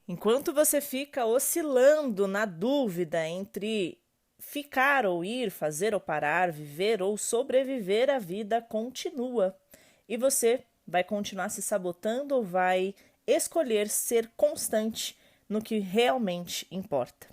Enquanto você fica oscilando na dúvida entre ficar ou ir, fazer ou parar, viver ou sobreviver, a vida continua. E você vai continuar se sabotando ou vai escolher ser constante no que realmente importa.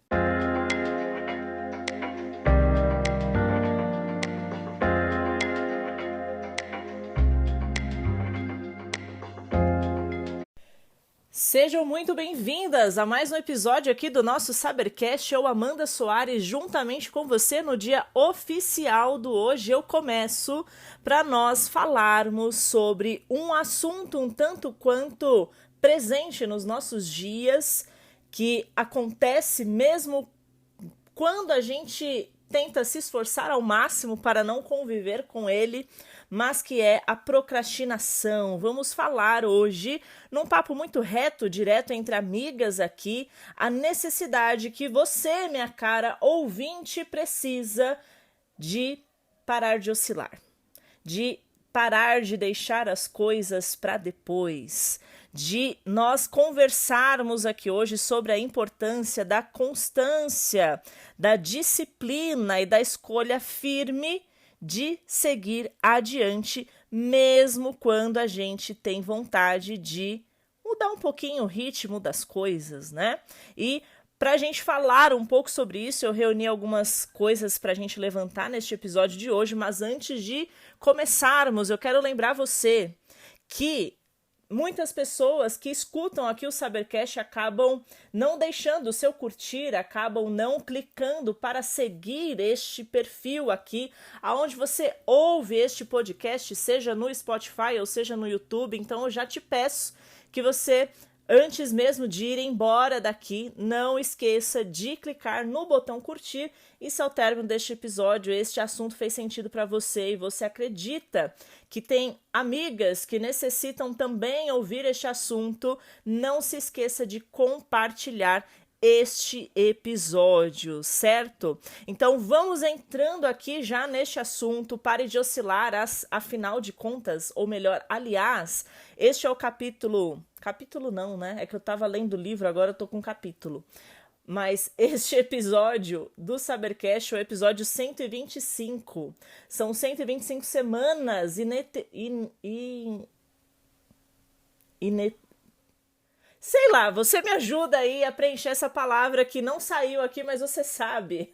Sejam muito bem-vindas a mais um episódio aqui do nosso Sabercast. Eu, Amanda Soares, juntamente com você no dia oficial do Hoje Eu Começo, para nós falarmos sobre um assunto um tanto quanto presente nos nossos dias, que acontece mesmo quando a gente tenta se esforçar ao máximo para não conviver com ele, mas que é a procrastinação. Vamos falar hoje, num papo muito reto, direto entre amigas aqui, a necessidade que você, minha cara ouvinte, precisa de parar de oscilar, de parar de deixar as coisas para depois, de nós conversarmos aqui hoje sobre a importância da constância, da disciplina e da escolha firme de seguir adiante, mesmo quando a gente tem vontade de mudar um pouquinho o ritmo das coisas, né? E para a gente falar um pouco sobre isso, eu reuni algumas coisas para a gente levantar neste episódio de hoje, mas antes de começarmos, eu quero lembrar você que muitas pessoas que escutam aqui o Sabercast acabam não deixando o seu curtir, acabam não clicando para seguir este perfil aqui, aonde você ouve este podcast, seja no Spotify ou seja no YouTube. Então eu já te peço que você, antes mesmo de ir embora daqui, não esqueça de clicar no botão curtir. E se ao término deste episódio este assunto fez sentido para você e você acredita que tem amigas que necessitam também ouvir este assunto, não se esqueça de compartilhar este episódio, certo? Então vamos entrando aqui já neste assunto. Pare de oscilar, afinal de contas, ou melhor, aliás, este é o capítulo não, né? É que eu tava lendo o livro, agora eu tô com um capítulo. Mas este episódio do Sabercast é o episódio 125. São 125 semanas Sei lá, você me ajuda aí a preencher essa palavra que não saiu aqui, mas você sabe.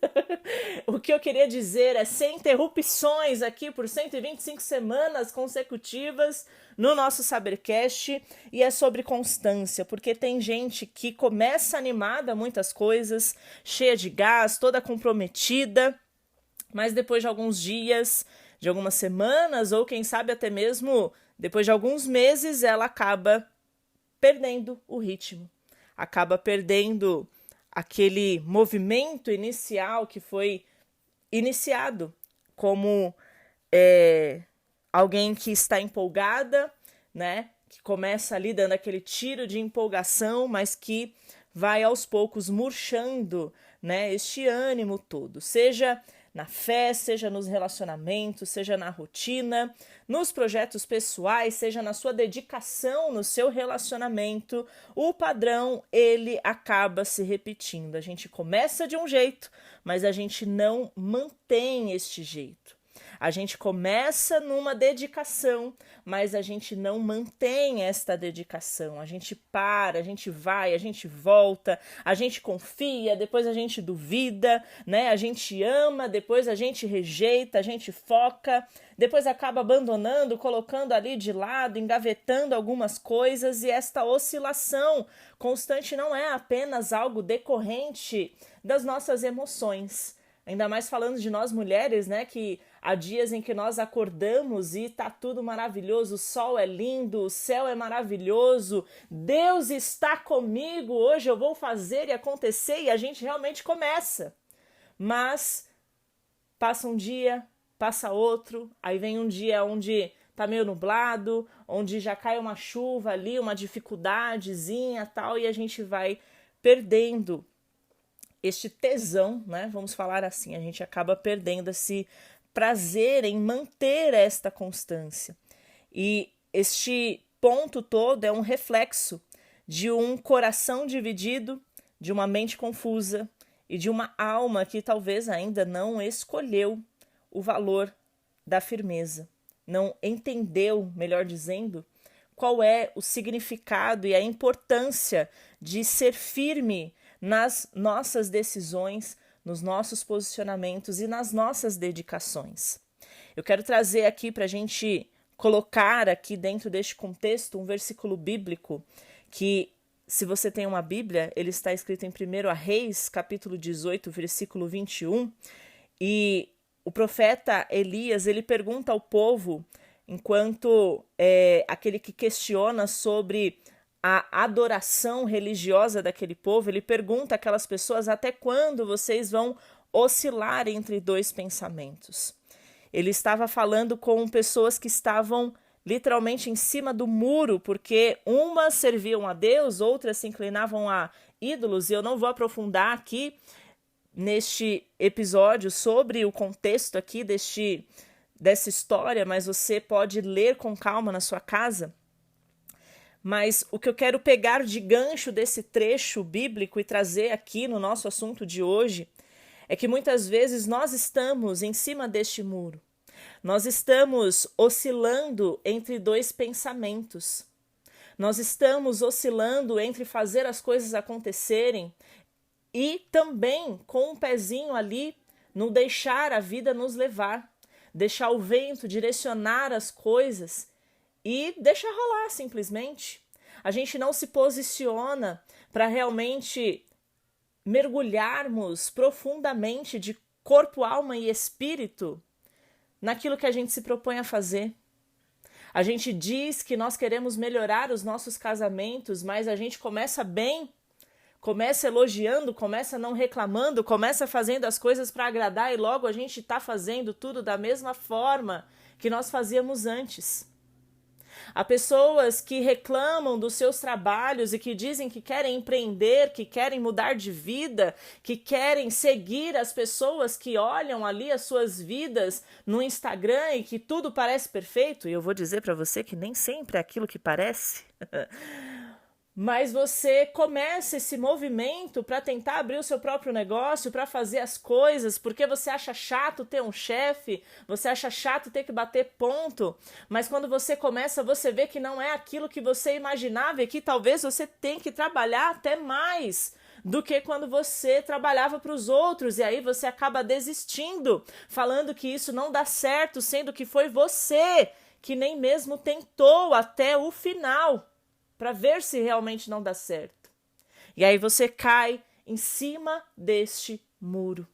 O que eu queria dizer é sem interrupções aqui por 125 semanas consecutivas no nosso Sabercast, e é sobre constância, porque tem gente que começa animada a muitas coisas, cheia de gás, toda comprometida, mas depois de alguns dias, de algumas semanas, ou quem sabe até mesmo depois de alguns meses, ela acaba perdendo o ritmo, acaba perdendo aquele movimento inicial que foi iniciado como alguém que está empolgada, né? Que começa ali dando aquele tiro de empolgação, mas que vai aos poucos murchando, né? Este ânimo todo, seja na fé, seja nos relacionamentos, seja na rotina, nos projetos pessoais, seja na sua dedicação no seu relacionamento, o padrão, ele acaba se repetindo. A gente começa de um jeito, mas a gente não mantém este jeito. A gente começa numa dedicação, mas a gente não mantém esta dedicação. A gente para, a gente vai, a gente volta, a gente confia, depois a gente duvida, né? A gente ama, depois a gente rejeita, a gente foca, depois acaba abandonando, colocando ali de lado, engavetando algumas coisas, e esta oscilação constante não é apenas algo decorrente das nossas emoções. Ainda mais falando de nós mulheres, né, que há dias em que nós acordamos e tá tudo maravilhoso, o sol é lindo, o céu é maravilhoso, Deus está comigo, hoje eu vou fazer e acontecer, e a gente realmente começa. Mas passa um dia, passa outro, aí vem um dia onde tá meio nublado, onde já cai uma chuva ali, uma dificuldadezinha tal, e a gente vai perdendo este tesão, né? Vamos falar assim, a gente acaba perdendo esse prazer em manter esta constância. E este ponto todo é um reflexo de um coração dividido, de uma mente confusa e de uma alma que talvez ainda não escolheu o valor da firmeza, não entendeu, melhor dizendo, qual é o significado e a importância de ser firme nas nossas decisões, nos nossos posicionamentos e nas nossas dedicações. Eu quero trazer aqui para a gente colocar aqui dentro deste contexto um versículo bíblico que, se você tem uma Bíblia, ele está escrito em 1 Reis, capítulo 18, versículo 21, e o profeta Elias, ele pergunta ao povo, enquanto aquele que questiona sobre a adoração religiosa daquele povo, ele pergunta àquelas pessoas: até quando vocês vão oscilar entre dois pensamentos? Ele estava falando com pessoas que estavam literalmente em cima do muro, porque umas serviam a Deus, outras se inclinavam a ídolos, e eu não vou aprofundar aqui neste episódio sobre o contexto aqui dessa história, mas você pode ler com calma na sua casa. Mas o que eu quero pegar de gancho desse trecho bíblico e trazer aqui no nosso assunto de hoje é que muitas vezes nós estamos em cima deste muro. Nós estamos oscilando entre dois pensamentos. Nós estamos oscilando entre fazer as coisas acontecerem e também com um pezinho ali no deixar a vida nos levar, deixar o vento direcionar as coisas e deixar rolar simplesmente. A gente não se posiciona para realmente mergulharmos profundamente de corpo, alma e espírito naquilo que a gente se propõe a fazer. A gente diz que nós queremos melhorar os nossos casamentos, mas a gente começa bem, começa elogiando, começa não reclamando, começa fazendo as coisas para agradar e logo a gente está fazendo tudo da mesma forma que nós fazíamos antes. Há pessoas que reclamam dos seus trabalhos e que dizem que querem empreender, que querem mudar de vida, que querem seguir as pessoas que olham ali as suas vidas no Instagram e que tudo parece perfeito. E eu vou dizer para você que nem sempre é aquilo que parece. Mas você começa esse movimento para tentar abrir o seu próprio negócio, para fazer as coisas, porque você acha chato ter um chefe, você acha chato ter que bater ponto, mas quando você começa, você vê que não é aquilo que você imaginava e que talvez você tenha que trabalhar até mais do que quando você trabalhava para os outros, e aí você acaba desistindo, falando que isso não dá certo, sendo que foi você que nem mesmo tentou até o final, para ver se realmente não dá certo. E aí você cai em cima deste muro.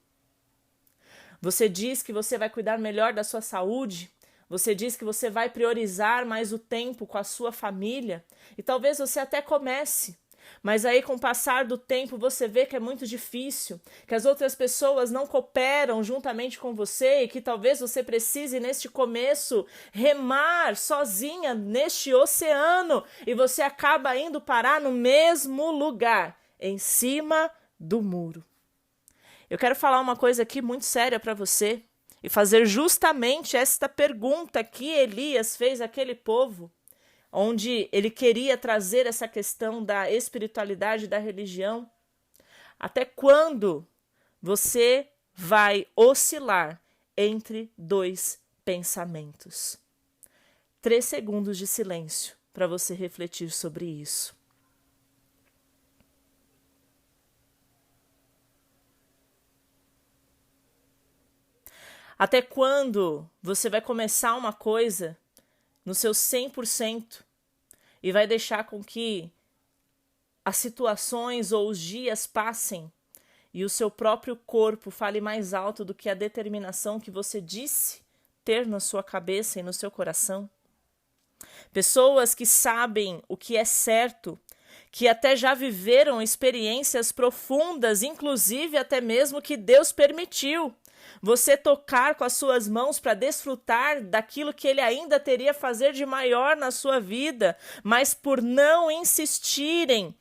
Você diz que você vai cuidar melhor da sua saúde, você diz que você vai priorizar mais o tempo com a sua família, e talvez você até comece, mas aí com o passar do tempo você vê que é muito difícil, que as outras pessoas não cooperam juntamente com você e que talvez você precise neste começo remar sozinha neste oceano e você acaba indo parar no mesmo lugar, em cima do muro. Eu quero falar uma coisa aqui muito séria para você e fazer justamente esta pergunta que Elias fez àquele povo, onde ele queria trazer essa questão da espiritualidade, da religião. Até quando você vai oscilar entre dois pensamentos? 3 segundos de silêncio para você refletir sobre isso. Até quando você vai começar uma coisa no seu 100% e vai deixar com que as situações ou os dias passem e o seu próprio corpo fale mais alto do que a determinação que você disse ter na sua cabeça e no seu coração? Pessoas que sabem o que é certo, que até já viveram experiências profundas, inclusive até mesmo que Deus permitiu você tocar com as suas mãos para desfrutar daquilo que ele ainda teria a fazer de maior na sua vida, mas por não insistirem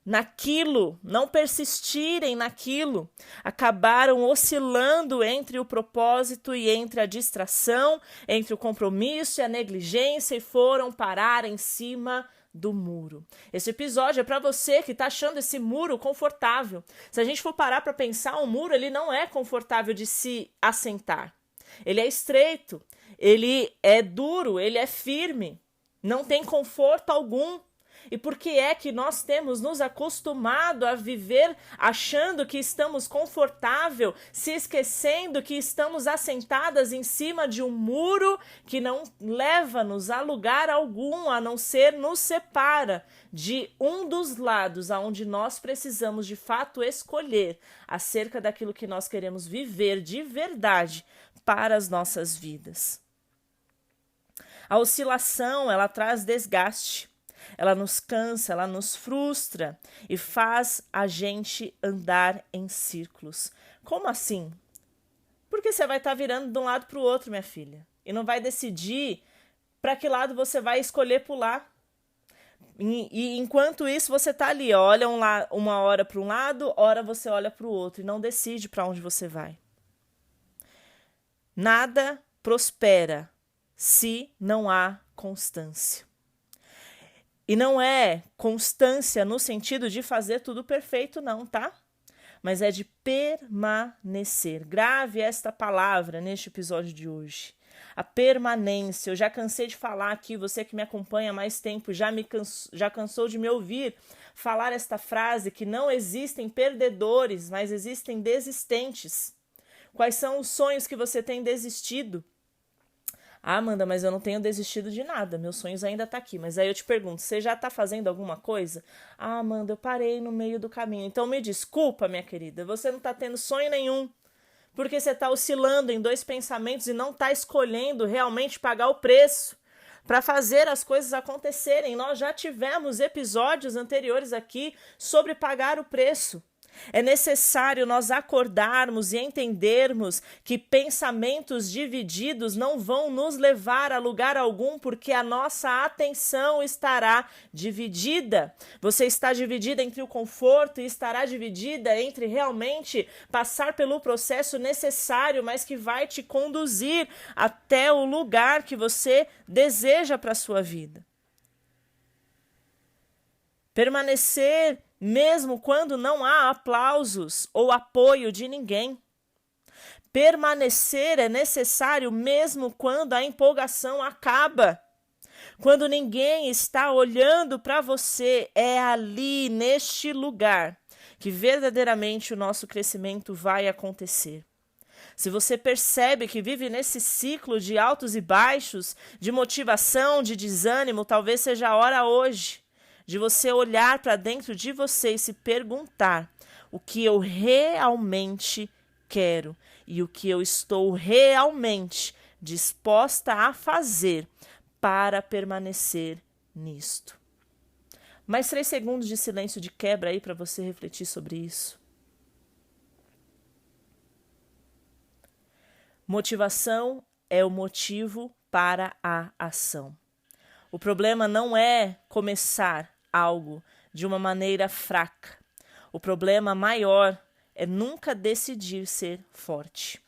naquilo, não persistirem naquilo, acabaram oscilando entre o propósito e entre a distração, entre o compromisso e a negligência e foram parar em cima do muro. Esse episódio é para você que está achando esse muro confortável. Se a gente for parar para pensar, um muro ele não é confortável de se assentar. Ele é estreito, ele é duro, ele é firme, não tem conforto algum. E por que é que nós temos nos acostumado a viver achando que estamos confortável, se esquecendo que estamos assentadas em cima de um muro que não leva-nos a lugar algum, a não ser nos separa de um dos lados aonde nós precisamos de fato escolher acerca daquilo que nós queremos viver de verdade para as nossas vidas. A oscilação, ela traz desgaste. Ela nos cansa, ela nos frustra e faz a gente andar em círculos. Como assim? Porque você vai estar virando de um lado para o outro, minha filha, e não vai decidir para que lado você vai escolher pular. E enquanto isso você está ali, olha uma hora para um lado, hora você olha para o outro e não decide para onde você vai. Nada prospera se não há constância. E não é constância no sentido de fazer tudo perfeito, não, tá? Mas é de permanecer. Grave esta palavra neste episódio de hoje. A permanência. Eu já cansei de falar aqui, você que me acompanha há mais tempo já cansou de me ouvir falar esta frase que não existem perdedores, mas existem desistentes. Quais são os sonhos que você tem desistido? Ah, Amanda, mas eu não tenho desistido de nada, meus sonhos ainda estão aqui. Mas aí eu te pergunto, você já está fazendo alguma coisa? Ah, Amanda, eu parei no meio do caminho. Então me desculpa, minha querida, você não está tendo sonho nenhum, porque você está oscilando em dois pensamentos e não está escolhendo realmente pagar o preço para fazer as coisas acontecerem. Nós já tivemos episódios anteriores aqui sobre pagar o preço. É necessário nós acordarmos e entendermos que pensamentos divididos não vão nos levar a lugar algum, porque a nossa atenção estará dividida. Você está dividida entre o conforto e estará dividida entre realmente passar pelo processo necessário, mas que vai te conduzir até o lugar que você deseja para a sua vida. Permanecer mesmo quando não há aplausos ou apoio de ninguém. Permanecer é necessário mesmo quando a empolgação acaba. Quando ninguém está olhando para você, é ali, neste lugar, que verdadeiramente o nosso crescimento vai acontecer. Se você percebe que vive nesse ciclo de altos e baixos, de motivação, de desânimo, talvez seja a hora hoje de você olhar para dentro de você e se perguntar o que eu realmente quero e o que eu estou realmente disposta a fazer para permanecer nisto. Mais 3 segundos de silêncio de quebra aí para você refletir sobre isso. Motivação é o motivo para a ação. O problema não é começar algo de uma maneira fraca. O problema maior é nunca decidir ser forte.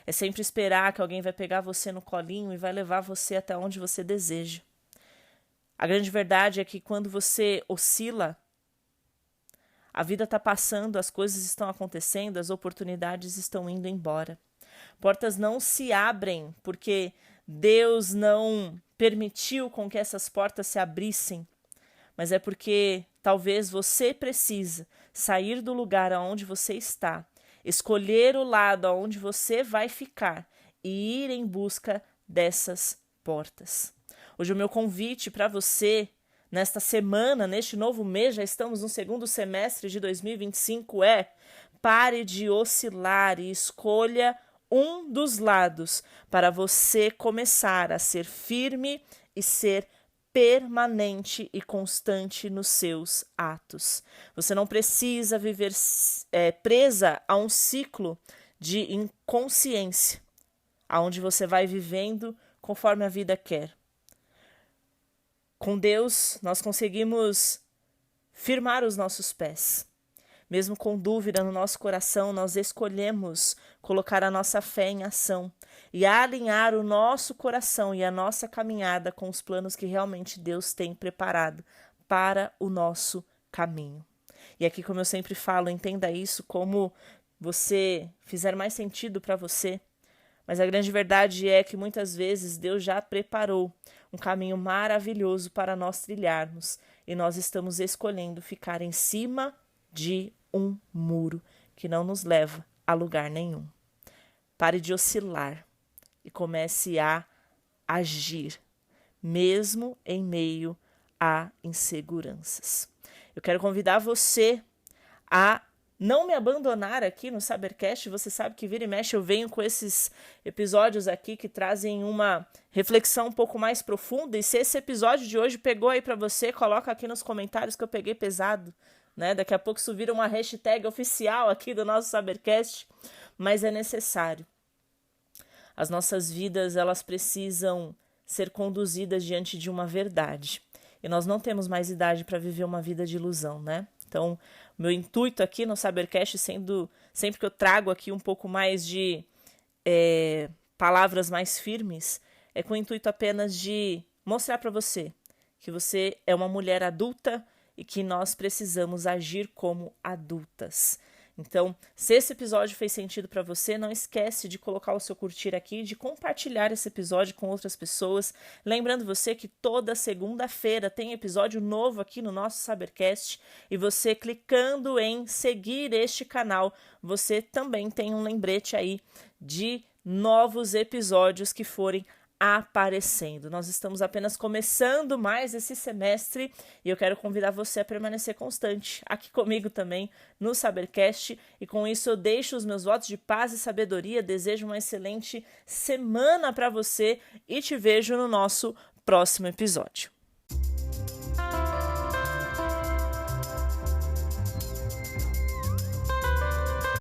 É sempre esperar que alguém vai pegar você no colinho e vai levar você até onde você deseja. A grande verdade é que quando você oscila, a vida está passando, as coisas estão acontecendo, as oportunidades estão indo embora. Portas não se abrem porque Deus não permitiu com que essas portas se abrissem, mas é porque talvez você precisa sair do lugar aonde você está, escolher o lado aonde você vai ficar e ir em busca dessas portas. Hoje o meu convite para você, nesta semana, neste novo mês, já estamos no segundo semestre de 2025, pare de oscilar e escolha um dos lados para você começar a ser firme e ser permanente e constante nos seus atos. Você não precisa viver presa a um ciclo de inconsciência, aonde você vai vivendo conforme a vida quer. Com Deus, nós conseguimos firmar os nossos pés. mesmo com dúvida no nosso coração, nós escolhemos colocar a nossa fé em ação e alinhar o nosso coração e a nossa caminhada com os planos que realmente Deus tem preparado para o nosso caminho. E aqui, como eu sempre falo, entenda isso como você fizer mais sentido para você, mas a grande verdade é que muitas vezes Deus já preparou um caminho maravilhoso para nós trilharmos e nós estamos escolhendo ficar em cima de um muro que não nos leva a lugar nenhum. Pare de oscilar e comece a agir, mesmo em meio a inseguranças. Eu quero convidar você a não me abandonar aqui no Sabercast. Você sabe que vira e mexe eu venho com esses episódios aqui que trazem uma reflexão um pouco mais profunda. E se esse episódio de hoje pegou aí pra você, coloca aqui nos comentários que eu peguei pesado, né? Daqui a pouco isso vira uma hashtag oficial aqui do nosso Sabercast. Mas é necessário. As nossas vidas, elas precisam ser conduzidas diante de uma verdade. E nós não temos mais idade para viver uma vida de ilusão, né? Então, meu intuito aqui no Sabercast, sendo sempre que eu trago aqui um pouco mais de palavras mais firmes, é com o intuito apenas de mostrar para você que você é uma mulher adulta e que nós precisamos agir como adultas. Então, se esse episódio fez sentido para você, não esquece de colocar o seu curtir aqui, de compartilhar esse episódio com outras pessoas. Lembrando você que toda segunda-feira tem episódio novo aqui no nosso Sabercast e você clicando em seguir este canal, você também tem um lembrete aí de novos episódios que forem aparecendo. Nós estamos apenas começando mais esse semestre e eu quero convidar você a permanecer constante aqui comigo também no Sabercast, e com isso eu deixo os meus votos de paz e sabedoria, desejo uma excelente semana para você e te vejo no nosso próximo episódio.